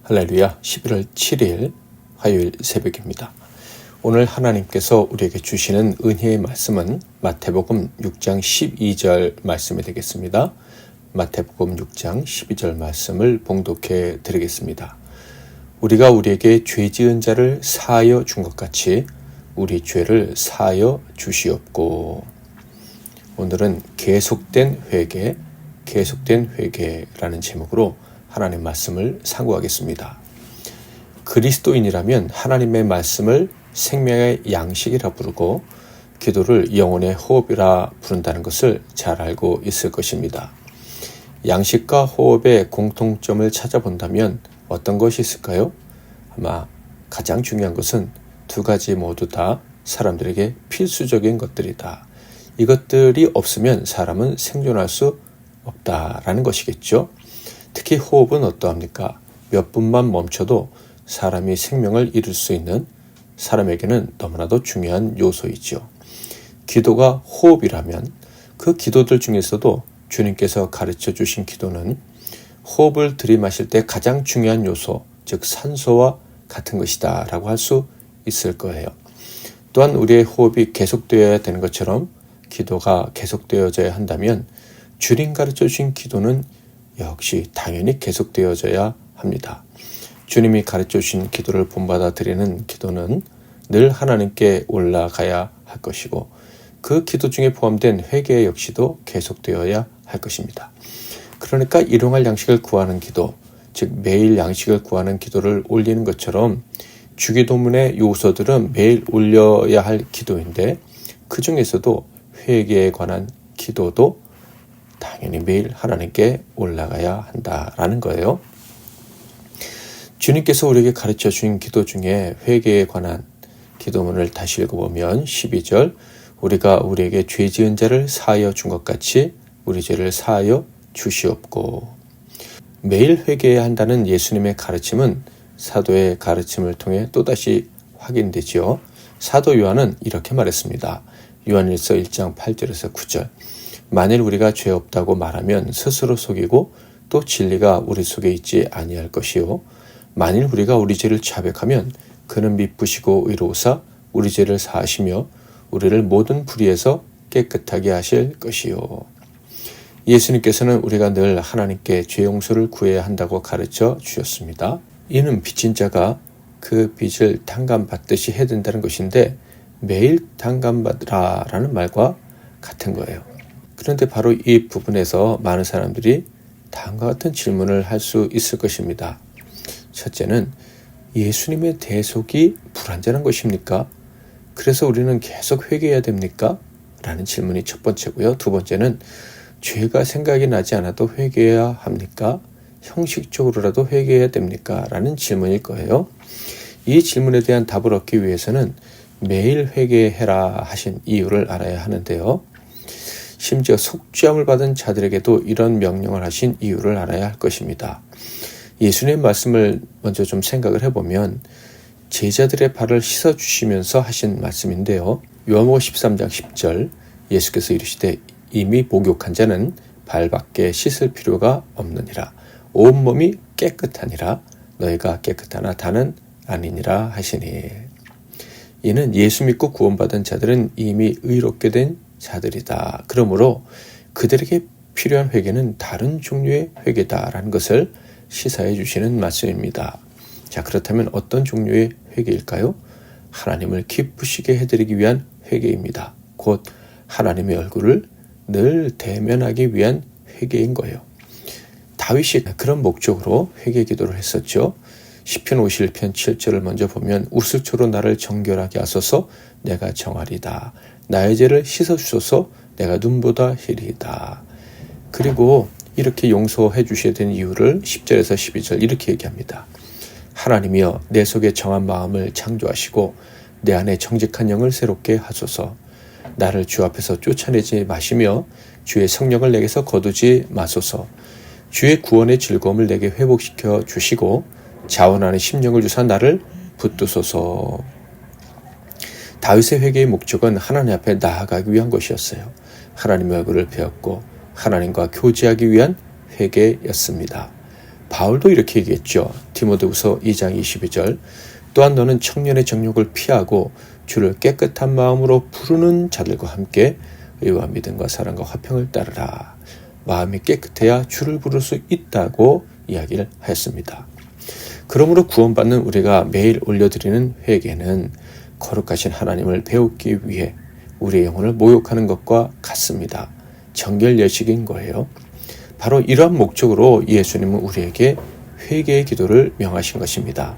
할렐루야, 11월 7일 화요일 새벽입니다. 오늘 하나님께서 우리에게 주시는 은혜의 말씀은 마태복음 6장 12절 말씀이 되겠습니다. 마태복음 6장 12절 말씀을 봉독해 드리겠습니다. 우리가 우리에게 죄 지은 자를 사하여 준 것 같이 우리 죄를 사하여 주시옵고. 오늘은 계속된 회개라는 제목으로 하나님의 말씀을 상고하겠습니다. 그리스도인이라면 하나님의 말씀을 생명의 양식이라 부르고 기도를 영혼의 호흡이라 부른다는 것을 잘 알고 있을 것입니다. 양식과 호흡의 공통점을 찾아본다면 어떤 것이 있을까요? 아마 가장 중요한 것은 두 가지 모두 다 사람들에게 필수적인 것들이다. 이것들이 없으면 사람은 생존할 수 없다라는 것이겠죠. 특히 호흡은 어떠합니까? 몇 분만 멈춰도 사람이 생명을 잃을 수 있는 사람에게는 너무나도 중요한 요소이죠. 기도가 호흡이라면 그 기도들 중에서도 주님께서 가르쳐 주신 기도는 호흡을 들이마실 때 가장 중요한 요소, 즉 산소와 같은 것이다 라고 할 수 있을 거예요. 또한 우리의 호흡이 계속되어야 되는 것처럼 기도가 계속되어져야 한다면 주님 가르쳐 주신 기도는 역시 당연히 계속되어져야 합니다. 주님이 가르쳐 주신 기도를 본받아 드리는 기도는 늘 하나님께 올라가야 할 것이고 그 기도 중에 포함된 회개 역시도 계속되어야 할 것입니다. 그러니까 일용할 양식을 구하는 기도, 즉 매일 양식을 구하는 기도를 올리는 것처럼 주기도문의 요소들은 매일 올려야 할 기도인데 그 중에서도 회개에 관한 기도도 당연히 매일 하나님께 올라가야 한다라는 거예요. 주님께서 우리에게 가르쳐 주신 기도 중에 회개에 관한 기도문을 다시 읽어보면 12절 우리가 우리에게 죄 지은 자를 사하여 준 것 같이 우리 죄를 사하여 주시옵고. 매일 회개해야 한다는 예수님의 가르침은 사도의 가르침을 통해 또다시 확인되지요. 사도 요한은 이렇게 말했습니다. 요한일서 1장 8절에서 9절 만일 우리가 죄 없다고 말하면 스스로 속이고 또 진리가 우리 속에 있지 아니할 것이요 만일 우리가 우리 죄를 자백하면 그는 미쁘시고 의로우사 우리 죄를 사하시며 우리를 모든 불의에서 깨끗하게 하실 것이요. 예수님께서는 우리가 늘 하나님께 죄 용서를 구해야 한다고 가르쳐 주셨습니다. 이는 빚진 자가 그 빚을 탕감받듯이 해야 된다는 것인데 매일 탕감받으라라는 말과 같은 거예요. 그런데 바로 이 부분에서 많은 사람들이 다음과 같은 질문을 할 수 있을 것입니다. 첫째는 예수님의 대속이 불완전한 것입니까? 그래서 우리는 계속 회개해야 됩니까? 라는 질문이 첫 번째고요. 두 번째는 죄가 생각이 나지 않아도 회개해야 합니까? 형식적으로라도 회개해야 됩니까? 라는 질문일 거예요. 이 질문에 대한 답을 얻기 위해서는 매일 회개해라 하신 이유를 알아야 하는데요. 심지어 속죄함을 받은 자들에게도 이런 명령을 하신 이유를 알아야 할 것입니다. 예수님의 말씀을 먼저 좀 생각을 해보면 제자들의 발을 씻어주시면서 하신 말씀인데요. 요한복음 13장 10절 예수께서 이르시되 이미 목욕한 자는 발밖에 씻을 필요가 없느니라. 온몸이 깨끗하니라. 너희가 깨끗하나 다는 아니니라 하시니. 이는 예수 믿고 구원받은 자들은 이미 의롭게 된 자들이다. 그러므로 그들에게 필요한 회개는 다른 종류의 회개다라는 것을 시사해 주시는 말씀입니다. 자, 그렇다면 어떤 종류의 회개일까요? 하나님을 기쁘시게 해드리기 위한 회개입니다. 곧 하나님의 얼굴을 늘 대면하기 위한 회개인 거예요. 다윗이 그런 목적으로 회개 기도를 했었죠. 시편 51편 7절을 먼저 보면 우슬초로 나를 정결하게 하소서 내가 정하리다. 나의 죄를 씻어주소서 내가 눈보다 희리이다. 그리고 이렇게 용서해 주셔야 되는 이유를 10절에서 12절 이렇게 얘기합니다. 하나님이여 내 속에 정한 마음을 창조하시고 내 안에 정직한 영을 새롭게 하소서. 나를 주 앞에서 쫓아내지 마시며 주의 성령을 내게서 거두지 마소서. 주의 구원의 즐거움을 내게 회복시켜 주시고 자원하는 심령을 주사 나를 붙드소서. 다윗의 회개의 목적은 하나님 앞에 나아가기 위한 것이었어요. 하나님의 얼굴을 배웠고 하나님과 교제하기 위한 회개였습니다. 바울도 이렇게 얘기했죠. 디모데후서 2장 22절. 또한 너는 청년의 정욕을 피하고 주를 깨끗한 마음으로 부르는 자들과 함께 의와 믿음과 사랑과 화평을 따르라. 마음이 깨끗해야 주를 부를 수 있다고 이야기를 하였습니다. 그러므로 구원받는 우리가 매일 올려드리는 회개는 거룩하신 하나님을 배우기 위해 우리의 영혼을 모욕하는 것과 같습니다. 정결예식인 거예요. 바로 이러한 목적으로 예수님은 우리에게 회개의 기도를 명하신 것입니다.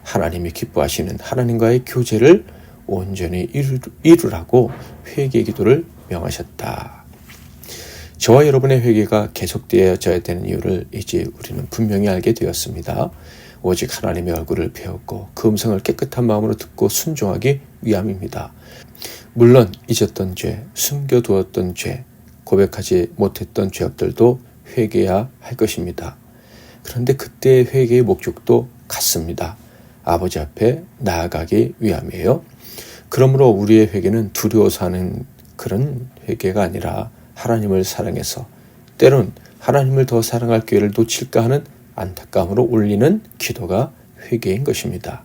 하나님이 기뻐하시는 하나님과의 교제를 온전히 이루라고 회개의 기도를 명하셨다. 저와 여러분의 회개가 계속되어져야 되는 이유를 이제 우리는 분명히 알게 되었습니다. 오직 하나님의 얼굴을 배웠고 그 음성을 깨끗한 마음으로 듣고 순종하기 위함입니다. 물론 잊었던 죄, 숨겨두었던 죄, 고백하지 못했던 죄악들도 회개해야 할 것입니다. 그런데 그때의 회개의 목적도 같습니다. 아버지 앞에 나아가기 위함이에요. 그러므로 우리의 회개는 두려워서 하는 그런 회개가 아니라 하나님을 사랑해서 때론 하나님을 더 사랑할 기회를 놓칠까 하는 안타까움으로 올리는 기도가 회개인 것입니다.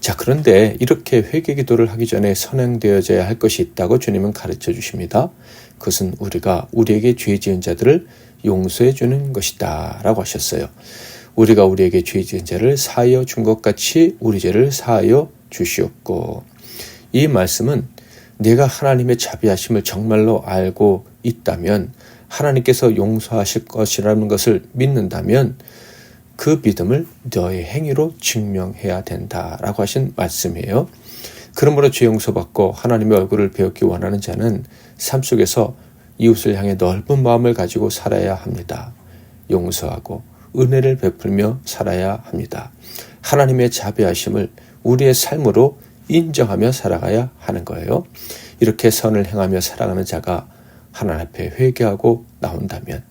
자, 그런데 이렇게 회개 기도를 하기 전에 선행되어져야 할 것이 있다고 주님은 가르쳐 주십니다. 그것은 우리가 우리에게 죄 지은 자들을 용서해 주는 것이다 라고 하셨어요. 우리가 우리에게 죄 지은 자를 사하여 준 것 같이 우리 죄를 사하여 주시옵고. 이 말씀은 내가 하나님의 자비하심을 정말로 알고 있다면, 하나님께서 용서하실 것이라는 것을 믿는다면 그 믿음을 너의 행위로 증명해야 된다라고 하신 말씀이에요. 그러므로 죄 용서받고 하나님의 얼굴을 배우기 원하는 자는 삶 속에서 이웃을 향해 넓은 마음을 가지고 살아야 합니다. 용서하고 은혜를 베풀며 살아야 합니다. 하나님의 자비하심을 우리의 삶으로 인정하며 살아가야 하는 거예요. 이렇게 선을 행하며 살아가는 자가 하나님 앞에 회개하고 나온다면,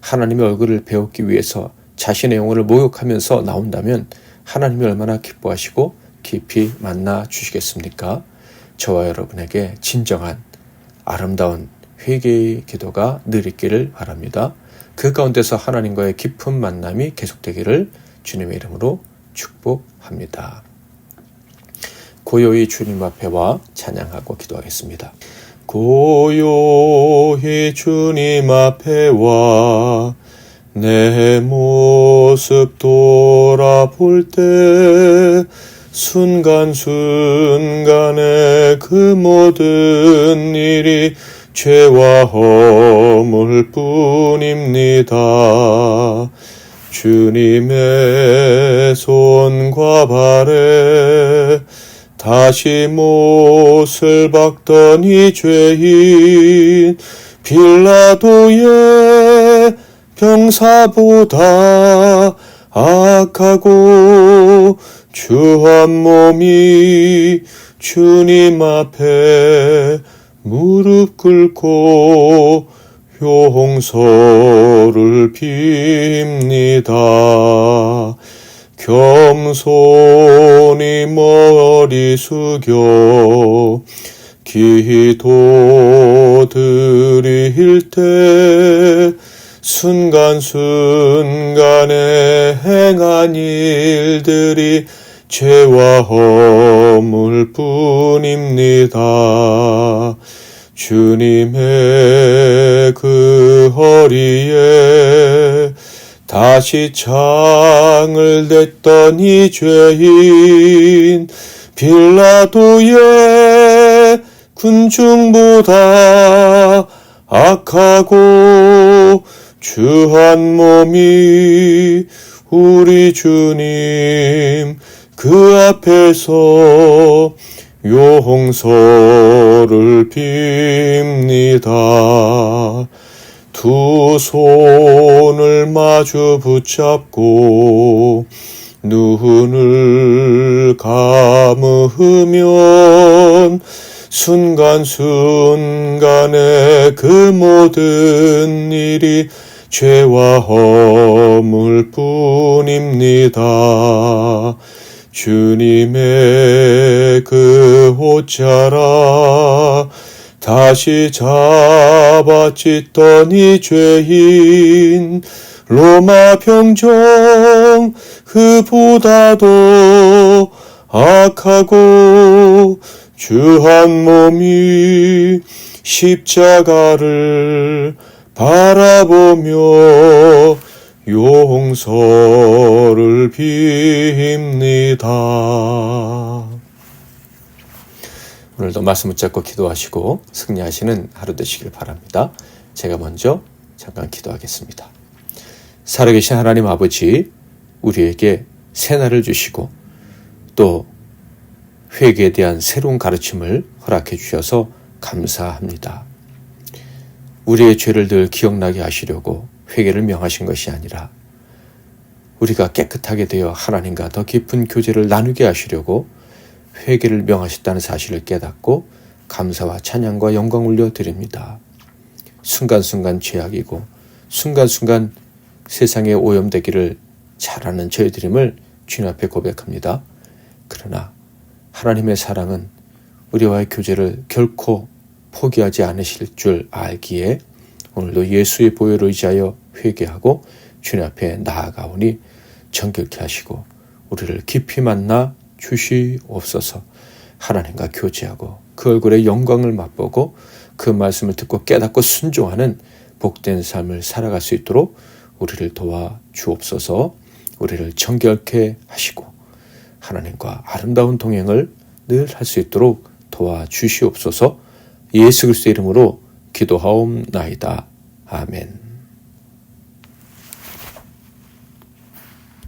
하나님의 얼굴을 배우기 위해서 자신의 영혼을 모욕하면서 나온다면 하나님이 얼마나 기뻐하시고 깊이 만나 주시겠습니까? 저와 여러분에게 진정한 아름다운 회개의 기도가 늘 있기를 바랍니다. 그 가운데서 하나님과의 깊은 만남이 계속되기를 주님의 이름으로 축복합니다. 고요히 주님 앞에 와 찬양하고 기도하겠습니다. 고요히 주님 앞에 와 내 모습 돌아볼 때 순간순간에 그 모든 일이 죄와 허물 뿐입니다. 주님의 손과 발에 다시 못을 박던 이 죄인 빌라도의 병사보다 악하고 주한 몸이 주님 앞에 무릎 꿇고 용서를 빕니다. 겸손히 머리 숙여 기도 드릴 때 순간순간에 행한 일들이 죄와 허물 뿐입니다. 주님의 그 허리에 다시 창을 댔던 이 죄인 빌라도의 군중보다 악하고 주한 몸이 우리 주님 그 앞에서 용서를 빕니다. 두 손을 마주 붙잡고 눈을 감으면 순간순간에 그 모든 일이 죄와 허물 뿐입니다. 주님의 그 옷자락 다시 잡아찢던 이 죄인 로마 병정 그보다도 악하고 주한 몸이 십자가를 바라보며 용서를 빕니다. 오늘도 말씀 붙잡고 기도하시고 승리하시는 하루 되시길 바랍니다. 제가 먼저 잠깐 기도하겠습니다. 살아계신 하나님 아버지, 우리에게 새날을 주시고 또 회개에 대한 새로운 가르침을 허락해 주셔서 감사합니다. 우리의 죄를 늘 기억나게 하시려고 회개를 명하신 것이 아니라 우리가 깨끗하게 되어 하나님과 더 깊은 교제를 나누게 하시려고 회개를 명하셨다는 사실을 깨닫고 감사와 찬양과 영광 올려드립니다. 순간순간 죄악이고 순간순간 세상에 오염되기를 잘하는 저희들임을 주님 앞에 고백합니다. 그러나 하나님의 사랑은 우리와의 교제를 결코 포기하지 않으실 줄 알기에 오늘도 예수의 보혈을 의지하여 회개하고 주님 앞에 나아가오니 정결케 하시고 우리를 깊이 만나 주시옵소서. 하나님과 교제하고 그 얼굴의 영광을 맛보고 그 말씀을 듣고 깨닫고 순종하는 복된 삶을 살아갈 수 있도록 우리를 도와주옵소서. 우리를 정결케 하시고 하나님과 아름다운 동행을 늘 할 수 있도록 도와주시옵소서. 예수 그리스도의 이름으로 기도하옵나이다. 아멘.